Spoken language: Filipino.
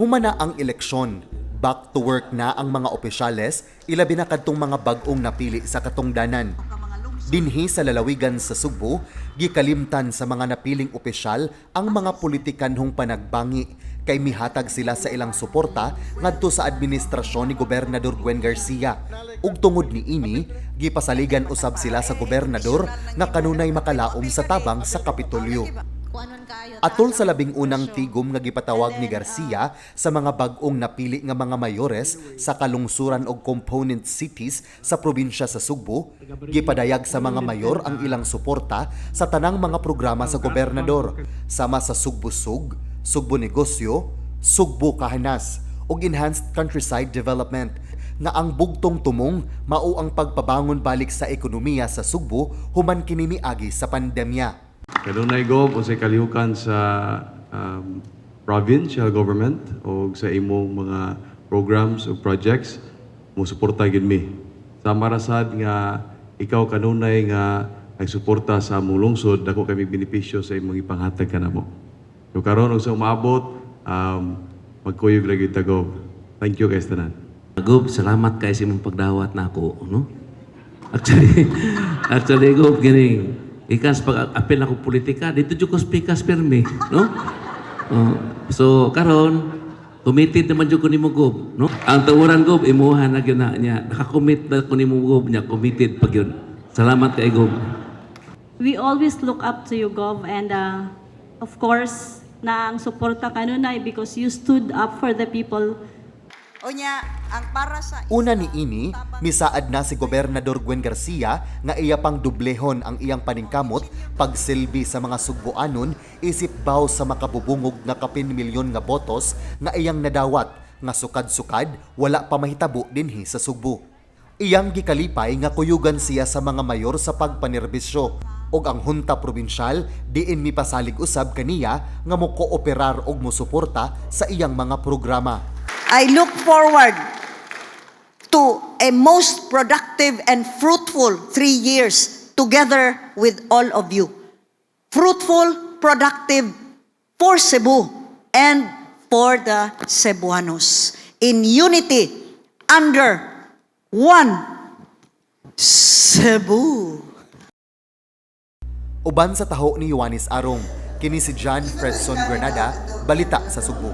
Humana ang eleksyon. Back to work na ang mga opisyales, ilabi na kadtong mga bag-ong napili sa katungdanan. Dinhi sa lalawigan sa Subo, gikalimtan sa mga napiling opisyal ang mga politikanhong panagbangi kay mihatag sila sa ilang suporta ngadto sa administrasyon ni Gobernador Gwen Garcia. Ug tungod ni ini, gipasaligan usab sila sa gobernador nga kanunay makalaom sa tabang sa Kapitolyo. Atol sa labing unang tigom nga gipatawag ni Garcia sa mga bag-ong napili nga mga mayores sa kalungsuran og component cities sa probinsya sa Subo, gipadayag sa mga mayor ang ilang suporta sa tanang mga programa sa gobernador, sama sa Sugbusug, Sugbo Negosyo, Sugbo Kahanas ug Enhanced Countryside Development nga ang bugtong tumong mao ang pagpabangon balik sa ekonomiya sa Subo human kini miagi sa pandemya. Kanunay go o sa kalihukan sa provincial government o sa imong mga programs o projects mo suporta gid mi. Sa marasad nga ikaw kanunay nga nagsuporta sa among lungsod, dako kami benepisyo sa imong ipanghatag kanamo. So karon og sa umaabot magkuyog lagi tago. Thank you guys tanan. Gob, salamat kay sa imong pagdawat nako, no? Actually Gob gini ikas pag apel ako politika dito jud ko speakas permi, no? So karon committed naman jud ko nimo Gob, no? Ang tawuran Gob imuha na gyud na niya. Naka-commit na ko nimo Gob niya, committed pag yun. Salamat kay Gob. We always look up to you, Gov, and of course, na ang suporta kanunay because you stood up for the people. Unya, ang para sa Una ni ini, misaad na si Gobernador Gwen Garcia nga iya pang dublehon ang iyang paningkamot pagsilbi sa mga Sugboanon isip baw sa makabubungog nga kapin milyon nga botos nga iyang nadawat nga sukad-sukad wala pa mahitabo dinhi sa Sugbo. Iyang gikalipay nga kuyugan siya sa mga mayor sa pagpanerbisyo ug ang hunta probinsyal diin mipasalig usab kaniya nga mokooperar og mosuporta sa iyang mga programa. I look forward to a most productive and fruitful 3 years together with all of you. Fruitful, productive for Cebu and for the Cebuanos in unity under one Cebu. Uban sa taho ni Juanis Arong, kini si John Fredson Granada, balita sa Subo.